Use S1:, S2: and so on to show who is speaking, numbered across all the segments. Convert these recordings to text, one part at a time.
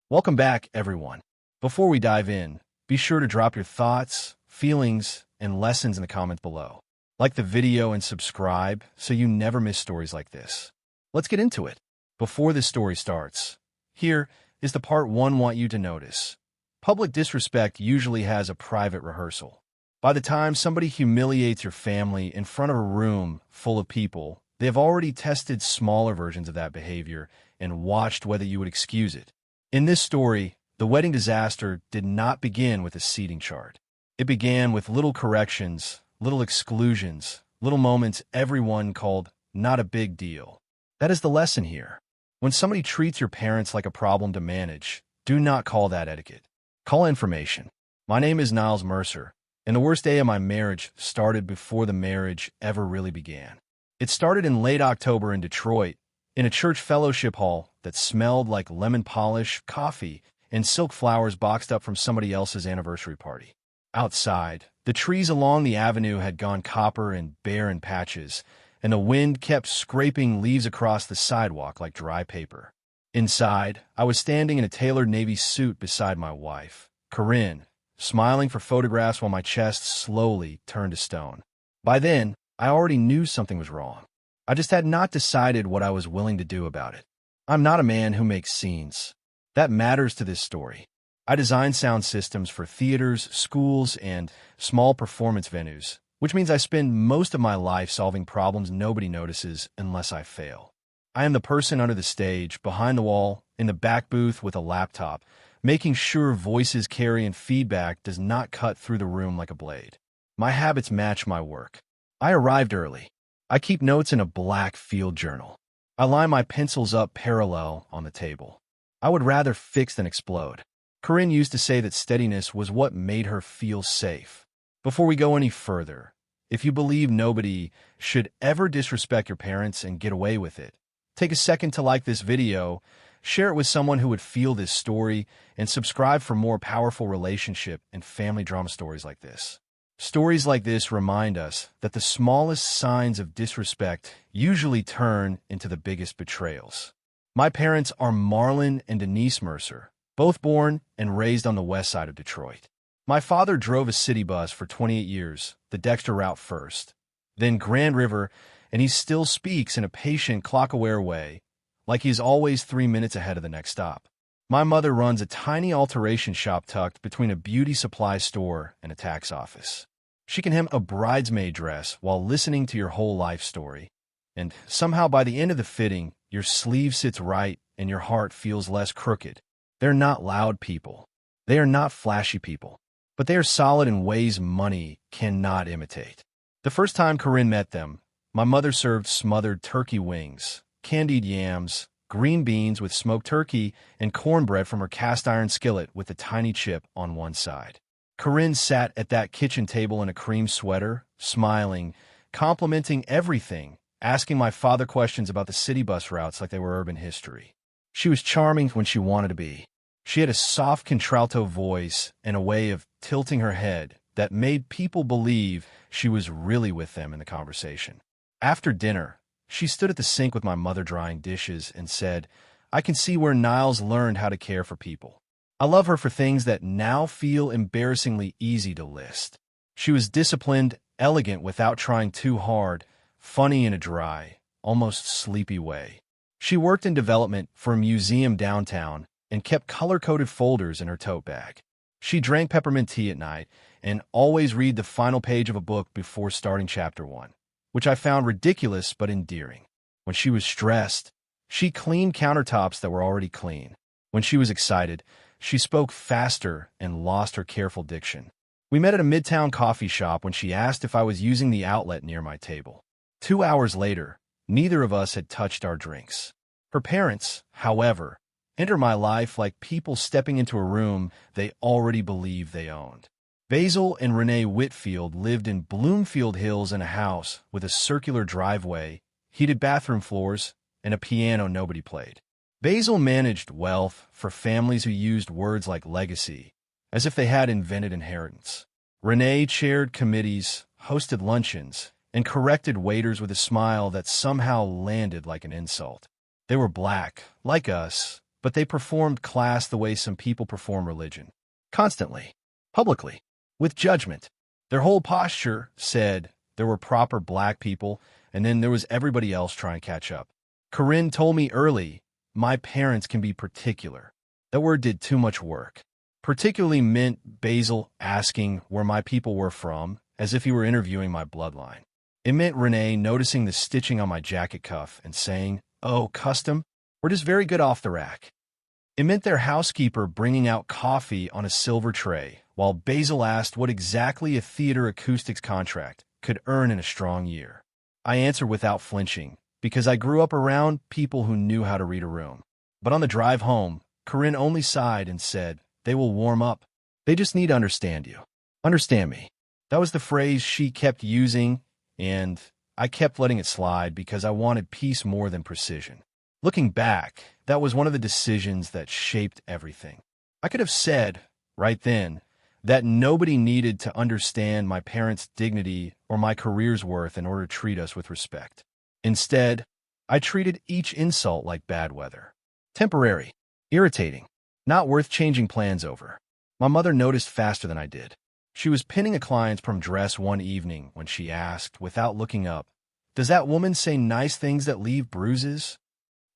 S1: Welcome back, everyone. Before we dive in, be sure to drop your thoughts, feelings, and lessons in the comments below. Like the video and subscribe so you never miss stories like this. Let's get into it. Before this story starts, here is the part one want you to notice. Public disrespect usually has a private rehearsal. By the time somebody humiliates your family in front of a room full of people, they have already tested smaller versions of that behavior and watched whether you would excuse it. In this story, the wedding disaster did not begin with a seating chart. It began with little corrections, little exclusions, little moments everyone called not a big deal. That is the lesson here. When somebody treats your parents like a problem to manage, do not call that etiquette. Call information. My name is Niles Mercer, and the worst day of my marriage started before the marriage ever really began. It started in late October in Detroit, in a church fellowship hall that smelled like lemon polish, coffee, and silk flowers boxed up from somebody else's anniversary party. Outside, the trees along the avenue had gone copper and bare in patches, and the wind kept scraping leaves across the sidewalk like dry paper. Inside, I was standing in a tailored navy suit beside my wife, Corinne, smiling for photographs while my chest slowly turned to stone. By then, I already knew something was wrong. I just had not decided what I was willing to do about it. I'm not a man who makes scenes. That matters to this story. I design sound systems for theaters, schools, and small performance venues, which means I spend most of my life solving problems nobody notices unless I fail. I am the person under the stage, behind the wall, in the back booth with a laptop, making sure voices carry and feedback does not cut through the room like a blade. My habits match my work. I arrived early. I keep notes in a black field journal. I line my pencils up parallel on the table. I would rather fix than explode. Corinne used to say that steadiness was what made her feel safe. Before we go any further, if you believe nobody should ever disrespect your parents and get away with it, take a second to like this video, share it with someone who would feel this story, and subscribe for more powerful relationship and family drama stories like this. Stories like this remind us that the smallest signs of disrespect usually turn into the biggest betrayals. My parents are Marlon and Denise Mercer, both born and raised on the west side of Detroit. My father drove a city bus for 28 years, the Dexter route first, then Grand River, and he still speaks in a patient, clock-aware way, like he's always 3 minutes ahead of the next stop. My mother runs a tiny alteration shop tucked between a beauty supply store and a tax office. She can hem a bridesmaid dress while listening to your whole life story, and somehow by the end of the fitting, your sleeve sits right and your heart feels less crooked. They're not loud people. They are not flashy people, but they are solid in ways money cannot imitate. The first time Corinne met them, my mother served smothered turkey wings, candied yams, green beans with smoked turkey, and cornbread from her cast-iron skillet with a tiny chip on one side. Corinne sat at that kitchen table in a cream sweater, smiling, complimenting everything, asking my father questions about the city bus routes like they were urban history. She was charming when she wanted to be. She had a soft contralto voice and a way of tilting her head that made people believe she was really with them in the conversation. After dinner, she stood at the sink with my mother drying dishes and said, "I can see where Niles learned how to care for people." I love her for things that now feel embarrassingly easy to list. She was disciplined, elegant without trying too hard, funny in a dry, almost sleepy way. She worked in development for a museum downtown and kept color-coded folders in her tote bag. She drank peppermint tea at night and always read the final page of a book before starting chapter 1, which I found ridiculous but endearing. When she was stressed, she cleaned countertops that were already clean. When she was excited, she spoke faster and lost her careful diction. We met at a midtown coffee shop when she asked if I was using the outlet near my table. 2 hours later, neither of us had touched our drinks. Her parents, however, enter my life like people stepping into a room they already believed they owned. Basil and Renee Whitfield lived in Bloomfield Hills in a house with a circular driveway, heated bathroom floors, and a piano nobody played. Basil managed wealth for families who used words like legacy, as if they had invented inheritance. Renee chaired committees, hosted luncheons, and corrected waiters with a smile that somehow landed like an insult. They were black, like us, but they performed class the way some people perform religion. Constantly. Publicly. With judgment. Their whole posture said there were proper black people, and then there was everybody else trying to catch up. Corinne told me early, my parents can be particular. That word did too much work. Particularly meant Basil asking where my people were from, as if he were interviewing my bloodline. It meant Renee noticing the stitching on my jacket cuff and saying, "Oh, custom? We're just very good off the rack." It meant their housekeeper bringing out coffee on a silver tray, while Basil asked what exactly a theater acoustics contract could earn in a strong year. I answered without flinching, because I grew up around people who knew how to read a room. But on the drive home, Corinne only sighed and said, "They will warm up. They just need to understand you. Understand me." That was the phrase she kept using, and I kept letting it slide because I wanted peace more than precision. Looking back, that was one of the decisions that shaped everything. I could have said, right then, that nobody needed to understand my parents' dignity or my career's worth in order to treat us with respect. Instead, I treated each insult like bad weather. Temporary. Irritating. Not worth changing plans over. My mother noticed faster than I did. She was pinning a client's prom dress one evening when she asked, without looking up, "Does that woman say nice things that leave bruises?"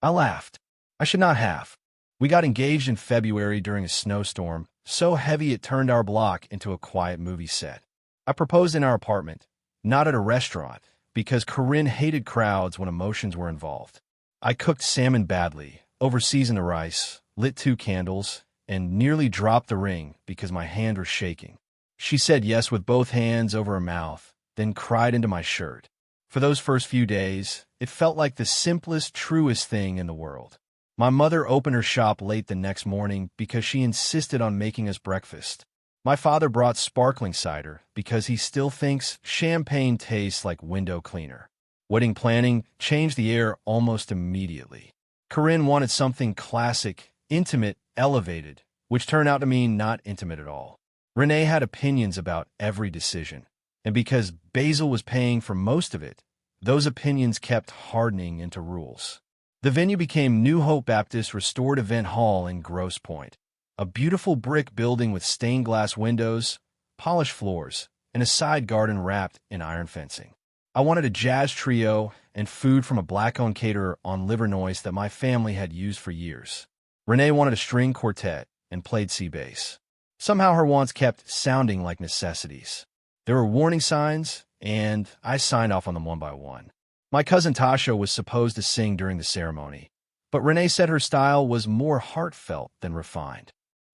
S1: I laughed. I should not have. We got engaged in February during a snowstorm, so heavy it turned our block into a quiet movie set. I proposed in our apartment, not at a restaurant, because Corinne hated crowds when emotions were involved. I cooked salmon badly, over-seasoned the rice, lit 2 candles, and nearly dropped the ring because my hand was shaking. She said yes with both hands over her mouth, then cried into my shirt. For those first few days, it felt like the simplest, truest thing in the world. My mother opened her shop late the next morning because she insisted on making us breakfast. My father brought sparkling cider because he still thinks champagne tastes like window cleaner. Wedding planning changed the air almost immediately. Corinne wanted something classic, intimate, elevated, which turned out to mean not intimate at all. Renee had opinions about every decision, and because Basil was paying for most of it, those opinions kept hardening into rules. The venue became New Hope Baptist Restored Event Hall in Grosse Pointe, a beautiful brick building with stained glass windows, polished floors, and a side garden wrapped in iron fencing. I wanted a jazz trio and food from a black-owned caterer on Livernois that my family had used for years. Renee wanted a string quartet and played sea bass. Somehow her wants kept sounding like necessities. There were warning signs, and I signed off on them one by one. My cousin Tasha was supposed to sing during the ceremony, but Renee said her style was more heartfelt than refined.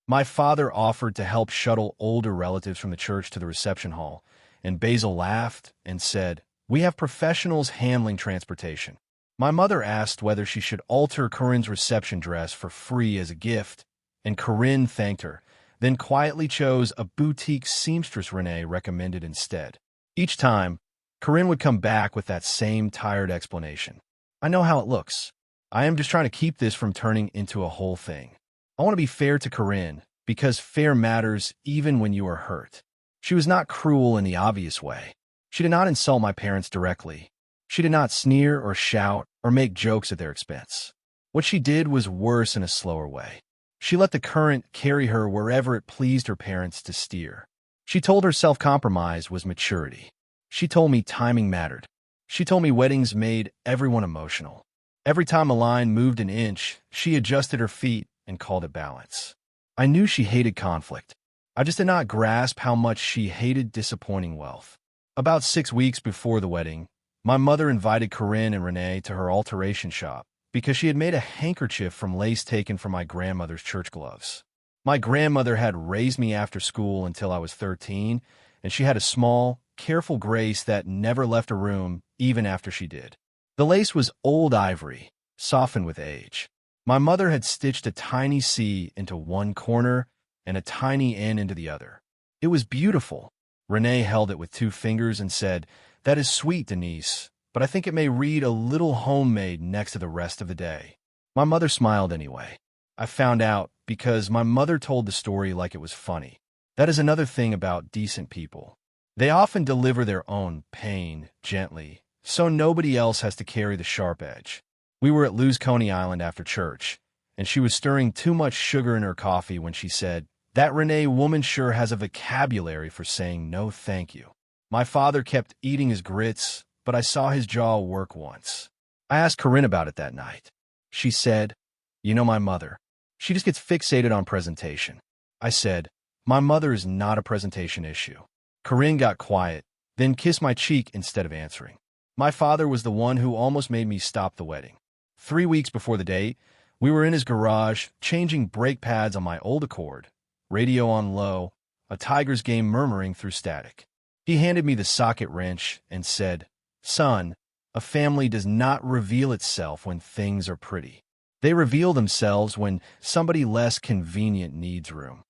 S1: My father offered to help shuttle older relatives from the church to the reception hall, and Basil laughed and said, "We have professionals handling transportation." My mother asked whether she should alter Corinne's reception dress for free as a gift, and Corinne thanked her, then quietly chose a boutique seamstress Renee recommended instead. Each time, Corinne would come back with that same tired explanation. "I know how it looks. I am just trying to keep this from turning into a whole thing." I want to be fair to Corinne, because fair matters even when you are hurt. She was not cruel in the obvious way. She did not insult my parents directly. She did not sneer or shout or make jokes at their expense. What she did was worse in a slower way. She let the current carry her wherever it pleased her parents to steer. She told her self-compromise was maturity. She told me timing mattered. She told me weddings made everyone emotional. Every time a line moved an inch, she adjusted her feet and called it balance. I knew she hated conflict. I just did not grasp how much she hated disappointing wealth. About 6 weeks before the wedding, my mother invited Corinne and Renee to her alteration shop because she had made a handkerchief from lace taken from my grandmother's church gloves. My grandmother had raised me after school until I was 13, and she had a small, careful grace that never left a room even after she did. The lace was old ivory, softened with age. My mother had stitched a tiny C into one corner and a tiny N into the other. It was beautiful. Renee held it with 2 fingers and said, "That is sweet, Denise, but I think it may read a little homemade next to the rest of the day." My mother smiled anyway. I found out because my mother told the story like it was funny. That is another thing about decent people. They often deliver their own pain gently, so nobody else has to carry the sharp edge. We were at Lewes Coney Island after church, and she was stirring too much sugar in her coffee when she said, "That Renee woman sure has a vocabulary for saying no thank you." My father kept eating his grits, but I saw his jaw work once. I asked Corinne about it that night. She said, "You know my mother. She just gets fixated on presentation." I said, "My mother is not a presentation issue." Corinne got quiet, then kissed my cheek instead of answering. My father was the one who almost made me stop the wedding. 3 weeks before the date, we were in his garage, changing brake pads on my old Accord, radio on low, a Tigers game murmuring through static. He handed me the socket wrench and said, "Son, a family does not reveal itself when things are pretty. They reveal themselves when somebody less convenient needs room."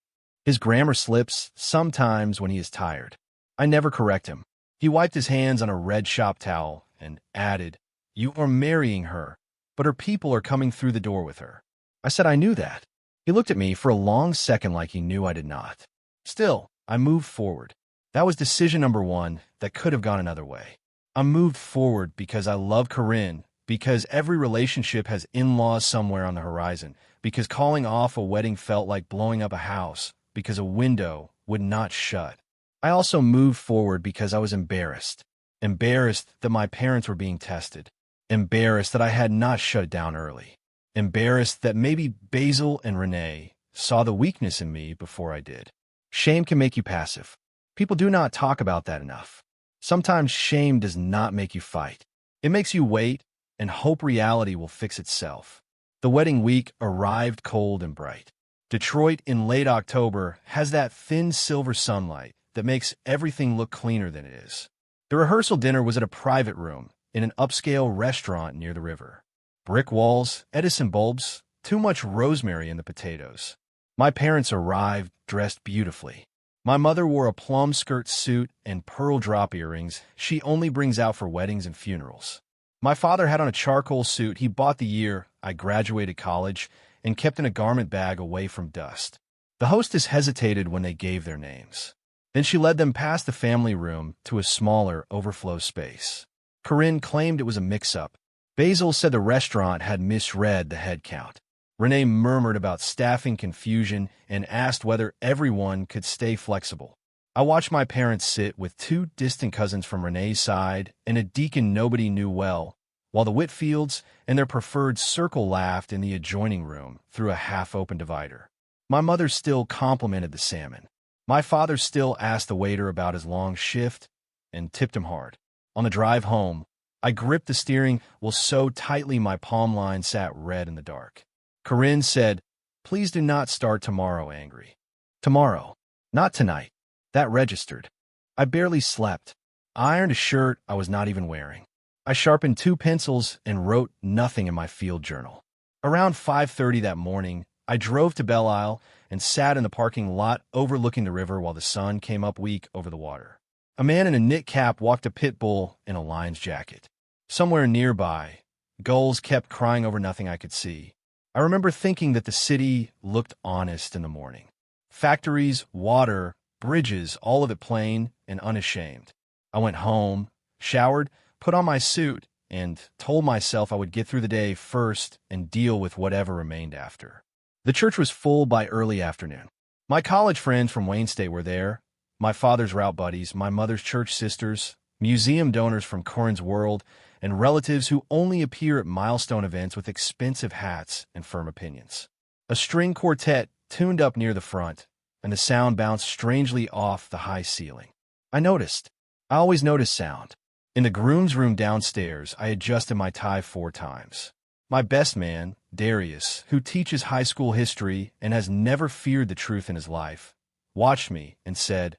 S1: His grammar slips sometimes when he is tired. I never correct him. He wiped his hands on a red shop towel and added, "You are marrying her, but her people are coming through the door with her." I said I knew that. He looked at me for a long second like he knew I did not. Still, I moved forward. That was decision number one that could have gone another way. I moved forward because I love Corinne, because every relationship has in-laws somewhere on the horizon, because calling off a wedding felt like blowing up a house, because a window would not shut. I also moved forward because I was embarrassed. Embarrassed that my parents were being tested. Embarrassed that I had not shut down early. Embarrassed that maybe Basil and Renee saw the weakness in me before I did. Shame can make you passive. People do not talk about that enough. Sometimes shame does not make you fight. It makes you wait and hope reality will fix itself. The wedding week arrived cold and bright. Detroit in late October has that thin silver sunlight that makes everything look cleaner than it is. The rehearsal dinner was at a private room in an upscale restaurant near the river. Brick walls, Edison bulbs, too much rosemary in the potatoes. My parents arrived dressed beautifully. My mother wore a plum skirt suit and pearl drop earrings she only brings out for weddings and funerals. My father had on a charcoal suit he bought the year I graduated college and kept in a garment bag away from dust. The hostess hesitated when they gave their names. Then she led them past the family room to a smaller overflow space. Corinne claimed it was a mix-up. Basil said the restaurant had misread the head count. Renee murmured about staffing confusion and asked whether everyone could stay flexible. I watched my parents sit with 2 distant cousins from Renee's side and a deacon nobody knew well, while the Whitfields and their preferred circle laughed in the adjoining room through a half-open divider. My mother still complimented the salmon. My father still asked the waiter about his long shift and tipped him hard. On the drive home, I gripped the steering wheel so tightly my palm line sat red in the dark. Corinne said, "Please do not start tomorrow angry." Tomorrow, not tonight. That registered. I barely slept. I ironed a shirt I was not even wearing. I sharpened 2 pencils and wrote nothing in my field journal. Around 5:30 that morning, I drove to Belle Isle and sat in the parking lot overlooking the river while the sun came up weak over the water. A man in a knit cap walked a pit bull in a Lions jacket. Somewhere nearby, gulls kept crying over nothing I could see. I remember thinking that the city looked honest in the morning. Factories, water, bridges, all of it plain and unashamed. I went home, showered, put on my suit, and told myself I would get through the day first and deal with whatever remained after. The church was full by early afternoon. My college friends from Wayne State were there, my father's route buddies, my mother's church sisters, museum donors from Corinne's World, and relatives who only appear at milestone events with expensive hats and firm opinions. A string quartet tuned up near the front, and the sound bounced strangely off the high ceiling. I noticed. I always notice sound. In the groom's room downstairs, I adjusted my tie 4 times. My best man, Darius, who teaches high school history and has never feared the truth in his life, watched me and said,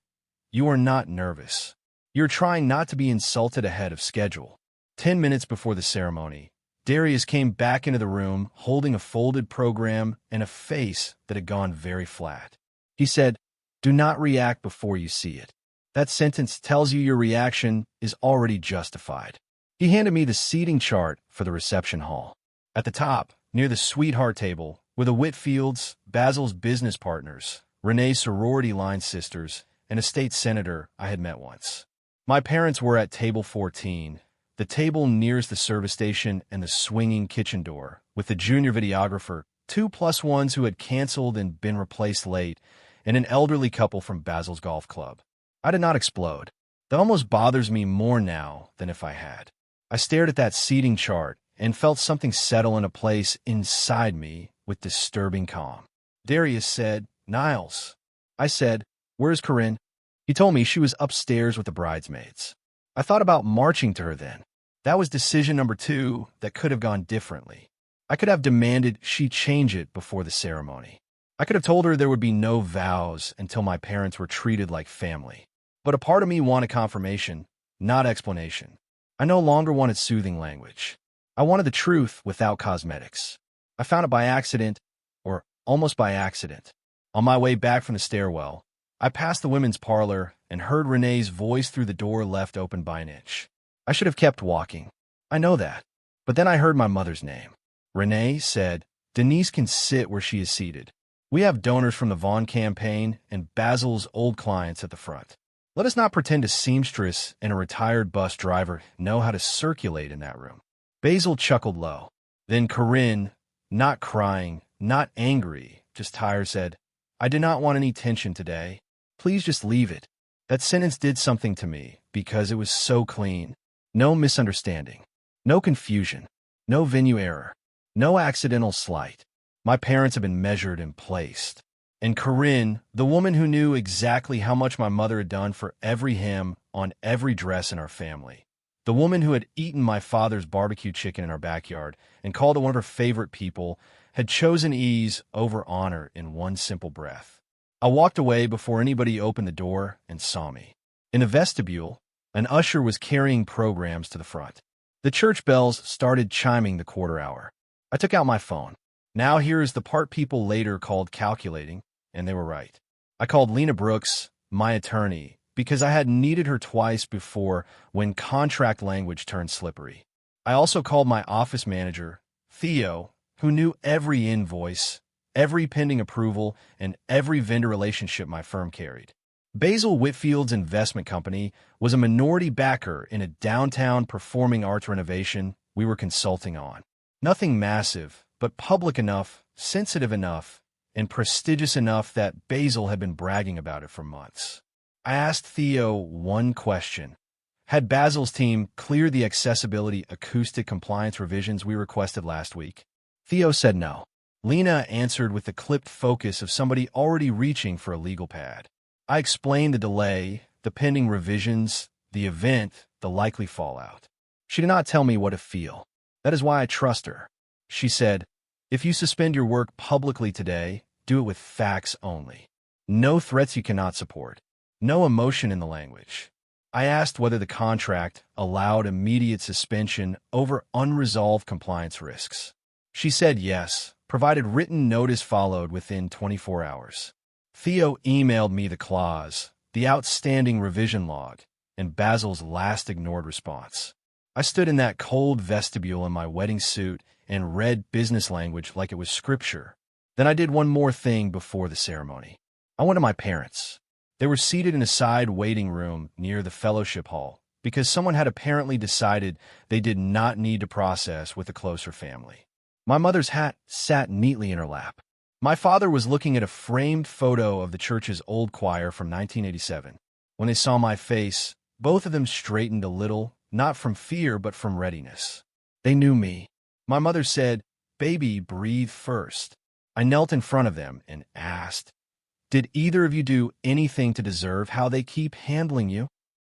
S1: "You are not nervous. You're trying not to be insulted ahead of schedule." 10 minutes before the ceremony, Darius came back into the room holding a folded program and a face that had gone very flat. He said, "Do not react before you see it. That sentence tells you your reaction is already justified." He handed me the seating chart for the reception hall. At the top, near the sweetheart table, were the Whitfields, Basil's business partners, Renee's sorority line sisters, and a state senator I had met once. My parents were at table 14, the table nearest the service station and the swinging kitchen door, with the junior videographer, 2 plus ones who had canceled and been replaced late, and an elderly couple from Basil's golf club. I did not explode. That almost bothers me more now than if I had. I stared at that seating chart and felt something settle into place inside me with disturbing calm. Darius said, "Niles." I said, "Where's Corinne?" He told me she was upstairs with the bridesmaids. I thought about marching to her then. That was decision number 2 that could have gone differently. I could have demanded she change it before the ceremony. I could have told her there would be no vows until my parents were treated like family. But a part of me wanted confirmation, not explanation. I no longer wanted soothing language. I wanted the truth without cosmetics. I found it by accident, or almost by accident. On my way back from the stairwell, I passed the women's parlor and heard Renee's voice through the door left open by an inch. I should have kept walking. I know that. But then I heard my mother's name. Renee said, "Denise can sit where she is seated. We have donors from the Vaughn campaign and Basil's old clients at the front. Let us not pretend a seamstress and a retired bus driver know how to circulate in that room." Basil chuckled low. Then Corinne, not crying, not angry, just tired, said, "I did not want any tension today. Please just leave it." That sentence did something to me because it was so clean. No misunderstanding, no confusion, no venue error, no accidental slight. My parents have been measured and placed. And Corinne, the woman who knew exactly how much my mother had done for every hem on every dress in our family, the woman who had eaten my father's barbecue chicken in our backyard and called it one of her favorite people, had chosen ease over honor in one simple breath. I walked away before anybody opened the door and saw me. In the vestibule, an usher was carrying programs to the front. The church bells started chiming the quarter hour. I took out my phone. Now here is the part people later called calculating, and they were right. I called Lena Brooks, my attorney, because I had needed her twice before when contract language turned slippery. I also called my office manager, Theo, who knew every invoice, every pending approval, and every vendor relationship my firm carried. Basil Whitfield's investment company was a minority backer in a downtown performing arts renovation we were consulting on. Nothing massive, but public enough, sensitive enough, and prestigious enough that Basil had been bragging about it for months. I asked Theo one question. Had Basil's team cleared the accessibility acoustic compliance revisions we requested last week? Theo said no. Lena answered with the clipped focus of somebody already reaching for a legal pad. I explained the delay, the pending revisions, the event, the likely fallout. She did not tell me what to feel. That is why I trust her. She said, "If you suspend your work publicly today, do it with facts only. No threats you cannot support. No emotion in the language." I asked whether the contract allowed immediate suspension over unresolved compliance risks. She said yes, provided written notice followed within 24 hours. Theo emailed me the clause, the outstanding revision log, and Basil's last ignored response. I stood in that cold vestibule in my wedding suit and read business language like it was scripture. Then I did one more thing before the ceremony. I went to my parents. They were seated in a side waiting room near the fellowship hall because someone had apparently decided they did not need to process with a closer family. My mother's hat sat neatly in her lap. My father was looking at a framed photo of the church's old choir from 1987. When they saw my face, both of them straightened a little, not from fear but from readiness. They knew me. My mother said, "Baby, breathe first." I knelt in front of them and asked, "Did either of you do anything to deserve how they keep handling you?"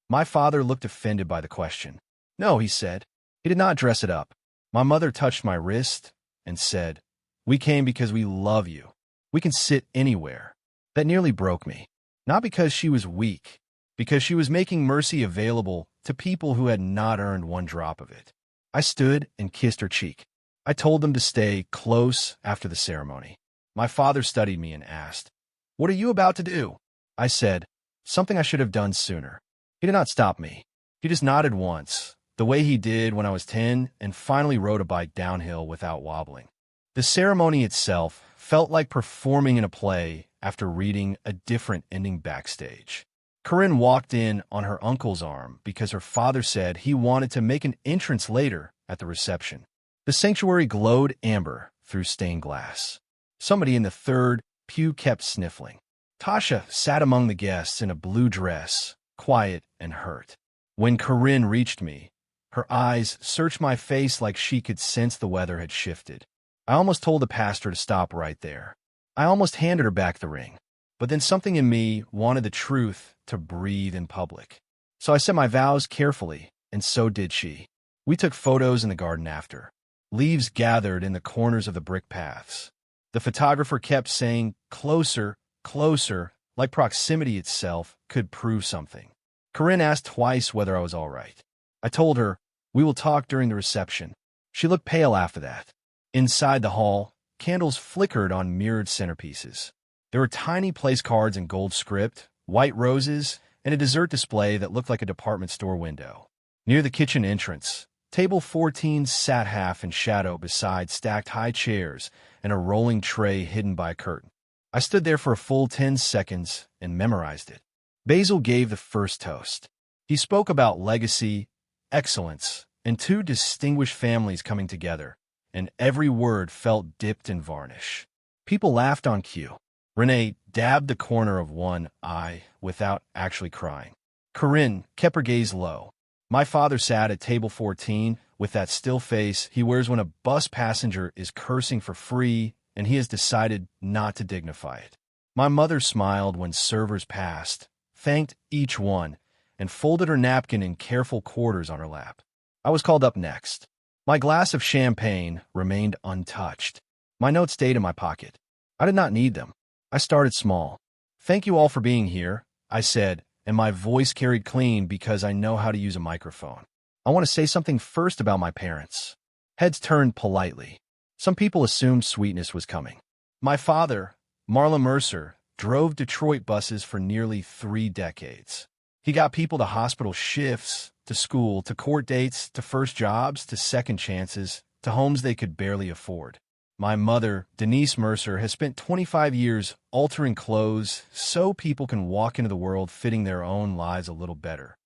S1: My father looked offended by the question. "No," he said. He did not dress it up. My mother touched my wrist and said, "We came because we love you. We can sit anywhere." That nearly broke me. Not because she was weak, because she was making mercy available to people who had not earned one drop of it. I stood and kissed her cheek. I told them to stay close after the ceremony. My father studied me and asked, "What are you about to do?" I said, "Something I should have done sooner." He did not stop me. He just nodded once, the way he did when I was 10, and finally rode a bike downhill without wobbling. The ceremony itself felt like performing in a play after reading a different ending backstage. Corinne walked in on her uncle's arm because her father said he wanted to make an entrance later at the reception. The sanctuary glowed amber through stained glass. Somebody in the third pew kept sniffling. Tasha sat among the guests in a blue dress, quiet and hurt. When Corinne reached me, her eyes searched my face like she could sense the weather had shifted. I almost told the pastor to stop right there. I almost handed her back the ring. But then something in me wanted the truth to breathe in public. So I said my vows carefully, and so did she. We took photos in the garden after. Leaves gathered in the corners of the brick paths. The photographer kept saying, "Closer, closer," like proximity itself could prove something. Corinne asked twice whether I was all right. I told her, "We will talk during the reception." She looked pale after that. Inside the hall, candles flickered on mirrored centerpieces. There were tiny place cards in gold script, white roses, and a dessert display that looked like a department store window. Near the kitchen entrance, table 14 sat half in shadow beside stacked high chairs and a rolling tray hidden by a curtain. I stood there for a full 10 seconds and memorized it. Basil gave the first toast. He spoke about legacy, excellence, and two distinguished families coming together, and every word felt dipped in varnish. People laughed on cue. Renee dabbed the corner of one eye without actually crying. Corinne kept her gaze low. My father sat at table 14 with that still face he wears when a bus passenger is cursing for free and he has decided not to dignify it. My mother smiled when servers passed, thanked each one, and folded her napkin in careful quarters on her lap. I was called up next. My glass of champagne remained untouched. My notes stayed in my pocket. I did not need them. I started small. "Thank you all for being here," I said, and my voice carried clean because I know how to use a microphone. "I want to say something first about my parents." Heads turned politely. Some people assumed sweetness was coming. My father, Marlon Mercer, drove Detroit buses for nearly 3 decades. He got people to hospital shifts, to school, to court dates, to first jobs, to second chances, to homes they could barely afford. My mother, Denise Mercer, has spent 25 years altering clothes so people can walk into the world fitting their own lives a little better.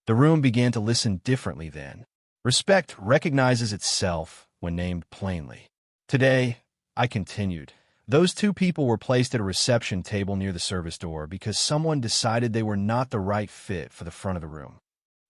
S1: The room began to listen differently then. Respect recognizes itself when named plainly. Today, I continued. Those two people were placed at a reception table near the service door because someone decided they were not the right fit for the front of the room.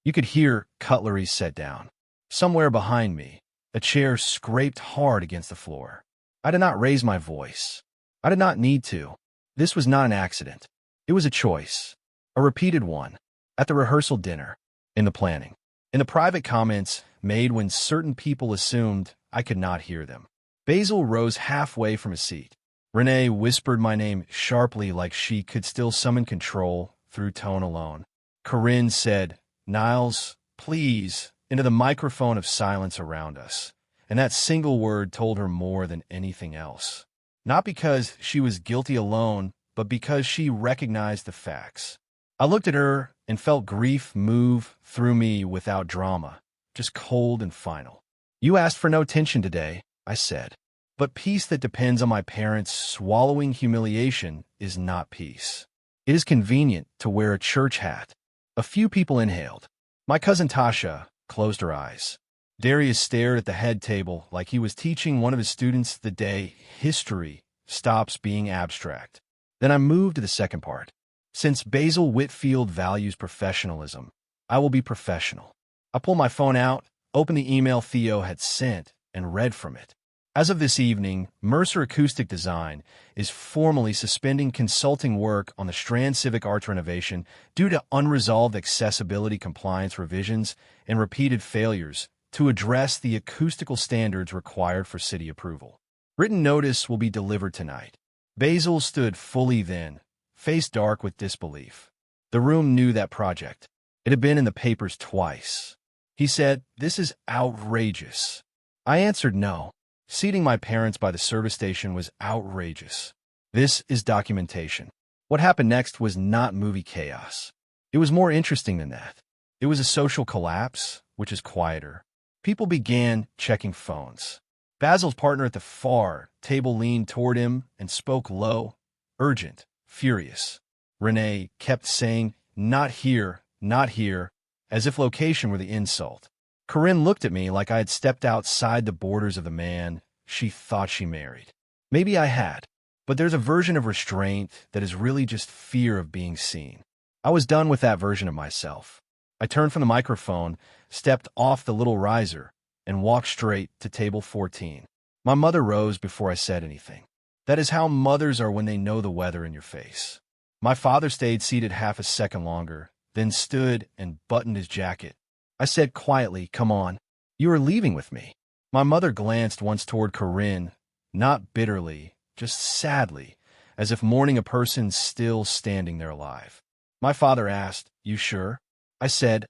S1: You could hear cutlery set down. Somewhere behind me, a chair scraped hard against the floor. I did not raise my voice. I did not need to. This was not an accident. It was a choice. A repeated one. At the rehearsal dinner. In the planning. In the private comments made when certain people assumed I could not hear them. Basil rose halfway from his seat. Renee whispered my name sharply like she could still summon control through tone alone. Corinne said, "Niles, please," into the microphone of silence around us. And that single word told her more than anything else. Not because she was guilty alone, but because she recognized the facts. I looked at her and felt grief move through me without drama, just cold and final. "You asked for no tension today," I said. "But peace that depends on my parents swallowing humiliation is not peace. It is convenient to wear a church hat." A few people inhaled. My cousin Tasha closed her eyes. Darius stared at the head table like he was teaching one of his students the day history stops being abstract. Then I moved to the second part. Since Basil Whitfield values professionalism, I will be professional. I pulled my phone out, opened the email Theo had sent, and read from it. As of this evening, Mercer Acoustic Design is formally suspending consulting work on the Strand Civic Arts renovation due to unresolved accessibility compliance revisions and repeated failures to address the acoustical standards required for city approval. Written notice will be delivered tonight. Basil stood fully then, face dark with disbelief. The room knew that project. It had been in the papers twice. He said, "This is outrageous." I answered no. Seating my parents by the service station was outrageous. This is documentation. What happened next was not movie chaos. It was more interesting than that. It was a social collapse, which is quieter. People began checking phones. Basil's partner at the far table leaned toward him and spoke low, urgent, furious. Renee kept saying, not here," as if location were the insult. Corinne looked at me like I had stepped outside the borders of the man she thought she married. Maybe I had. But there's a version of restraint that is really just fear of being seen. I was done with that version of myself. I turned from the microphone, stepped off the little riser, and walked straight to table 14. My mother rose before I said anything. That is how mothers are when they know the weather in your face. My father stayed seated half a second longer, then stood and buttoned his jacket. I said quietly, "Come on. You are leaving with me." My mother glanced once toward Corinne, not bitterly, just sadly, as if mourning a person still standing there alive. My father asked, "You sure?" I said,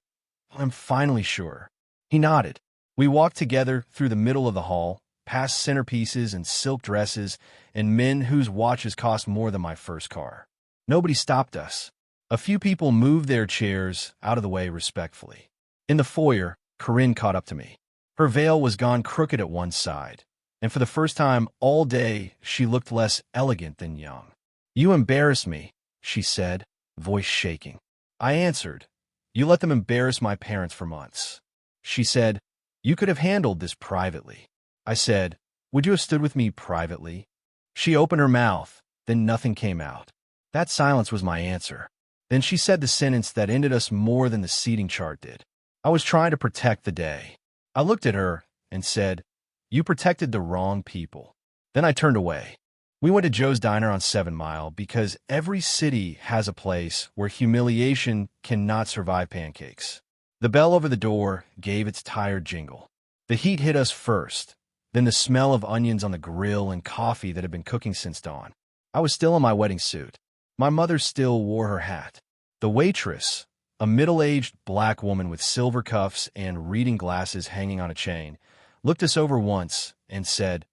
S1: "I'm finally sure." He nodded. We walked together through the middle of the hall, past centerpieces and silk dresses and men whose watches cost more than my first car. Nobody stopped us. A few people moved their chairs out of the way respectfully. In the foyer, Corinne caught up to me. Her veil was gone crooked at one side, and for the first time all day she looked less elegant than young. "You embarrass me," she said, voice shaking. I answered, "You let them embarrass my parents for months." She said, "You could have handled this privately." I said, "Would you have stood with me privately?" She opened her mouth, then nothing came out. That silence was my answer. Then she said the sentence that ended us more than the seating chart did. I was trying to protect the day. I looked at her and said, "You protected the wrong people." Then I turned away. We went to Joe's Diner on 7 Mile because every city has a place where humiliation cannot survive pancakes. The bell over the door gave its tired jingle. The heat hit us first, then the smell of onions on the grill and coffee that had been cooking since dawn. I was still in my wedding suit. My mother still wore her hat. The waitress, a middle-aged black woman with silver cuffs and reading glasses hanging on a chain, looked us over once and said,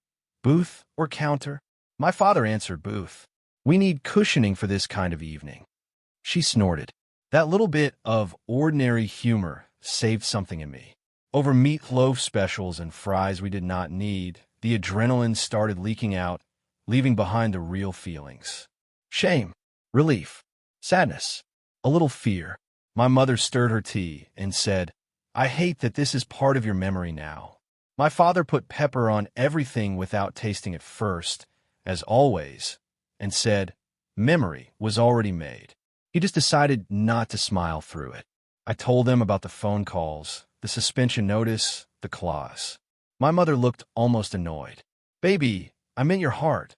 S1: "Booth or counter?" My father answered, "Booth. We need cushioning for this kind of evening." She snorted. That little bit of ordinary humor saved something in me. Over meatloaf specials and fries we did not need, the adrenaline started leaking out, leaving behind the real feelings. Shame, relief, sadness, a little fear. My mother stirred her tea and said, "I hate that this is part of your memory now." My father put pepper on everything without tasting it first, as always, and said, "Memory was already made." He just decided not to smile through it. I told them about the phone calls, the suspension notice, the clause. My mother looked almost annoyed. "Baby, I meant your heart,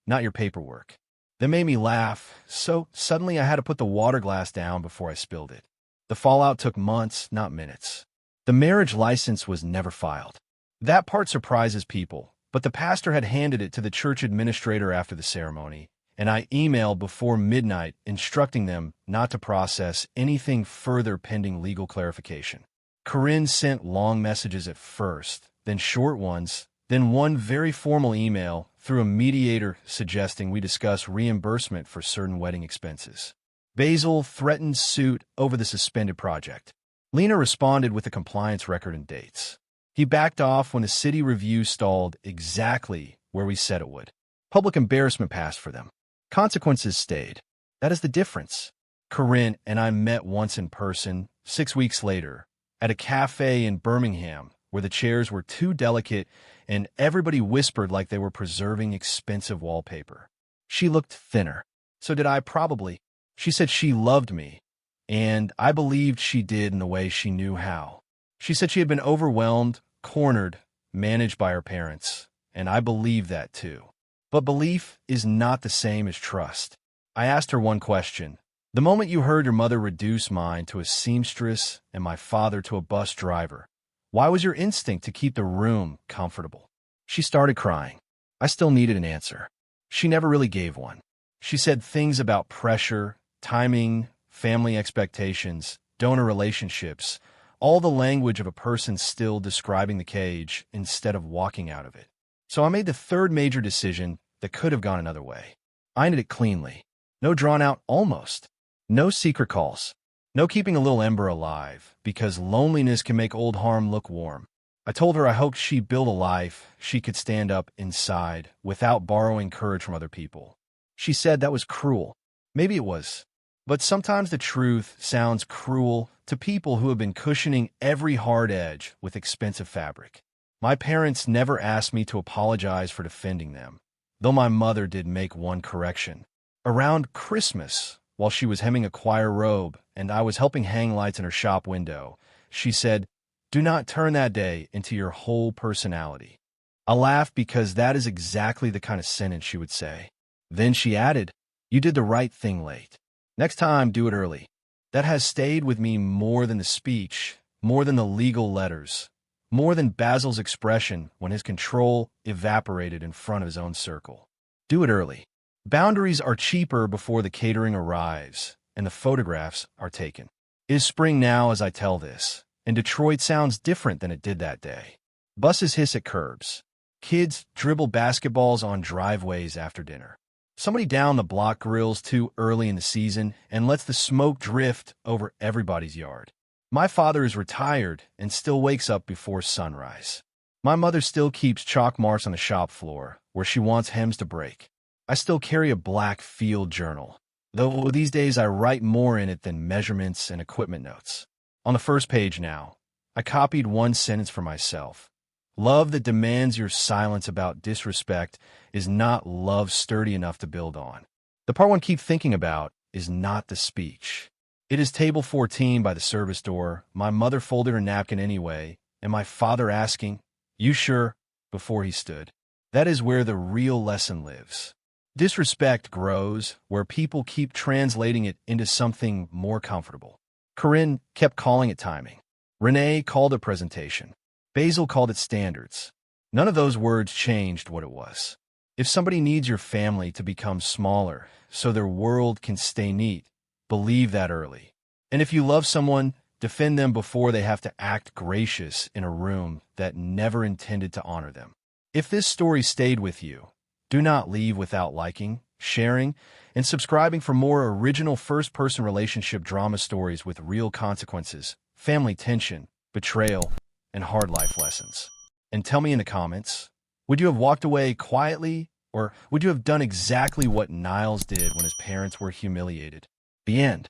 S1: not your paperwork." That made me laugh, so suddenly I had to put the water glass down before I spilled it. The fallout took months, not minutes. The marriage license was never filed. That part surprises people, but the pastor had handed it to the church administrator after the ceremony, and I emailed before midnight instructing them not to process anything further pending legal clarification. Corinne sent long messages at first, then short ones, then one very formal email through a mediator suggesting we discuss reimbursement for certain wedding expenses. Basil threatened suit over the suspended project. Lena responded with a compliance record and dates. He backed off when the city review stalled exactly where we said it would. Public embarrassment passed for them. Consequences stayed. That is the difference. Corinne and I met once in person, 6 weeks later, at a cafe in Birmingham where the chairs were too delicate and everybody whispered like they were preserving expensive wallpaper. She looked thinner. So did I, probably. She said she loved me, and I believed she did in the way she knew how. She said she had been overwhelmed, cornered, managed by her parents, and I believe that too. But belief is not the same as trust. I asked her one question. The moment you heard your mother reduce mine to a seamstress and my father to a bus driver, why was your instinct to keep the room comfortable? She started crying. I still needed an answer. She never really gave one. She said things about pressure, timing, family expectations, donor relationships, all the language of a person still describing the cage instead of walking out of it. So I made the third major decision that could have gone another way. I ended it cleanly. No drawn-out almost. No secret calls. No keeping a little ember alive, because loneliness can make old harm look warm. I told her I hoped she'd build a life she could stand up inside without borrowing courage from other people. She said that was cruel. Maybe it was. But sometimes the truth sounds cruel to people who have been cushioning every hard edge with expensive fabric. My parents never asked me to apologize for defending them, though my mother did make one correction. Around Christmas, while she was hemming a choir robe and I was helping hang lights in her shop window, she said, "Do not turn that day into your whole personality." I laughed because that is exactly the kind of sentence she would say. Then she added, "You did the right thing late. Next time, do it early." That has stayed with me more than the speech, more than the legal letters, more than Basil's expression when his control evaporated in front of his own circle. Do it early. Boundaries are cheaper before the catering arrives and the photographs are taken. It is spring now as I tell this, and Detroit sounds different than it did that day. Buses hiss at curbs. Kids dribble basketballs on driveways after dinner. Somebody down the block grills too early in the season and lets the smoke drift over everybody's yard. My father is retired and still wakes up before sunrise. My mother still keeps chalk marks on the shop floor where she wants hems to break. I still carry a black field journal, though these days I write more in it than measurements and equipment notes. On the first page now, I copied one sentence for myself. Love that demands your silence about disrespect is not love sturdy enough to build on. The part one keep thinking about is not the speech. It is table 14 by the service door, my mother folded her napkin anyway, and my father asking, "You sure?" before he stood. That is where the real lesson lives. Disrespect grows where people keep translating it into something more comfortable. Corinne kept calling it timing. Renee called it presentation. Basil called it standards. None of those words changed what it was. If somebody needs your family to become smaller so their world can stay neat, believe that early. And if you love someone, defend them before they have to act gracious in a room that never intended to honor them. If this story stayed with you, do not leave without liking, sharing, and subscribing for more original first-person relationship drama stories with real consequences, family tension, betrayal, and hard life lessons. And tell me in the comments, would you have walked away quietly, or would you have done exactly what Niles did when his parents were humiliated? The end.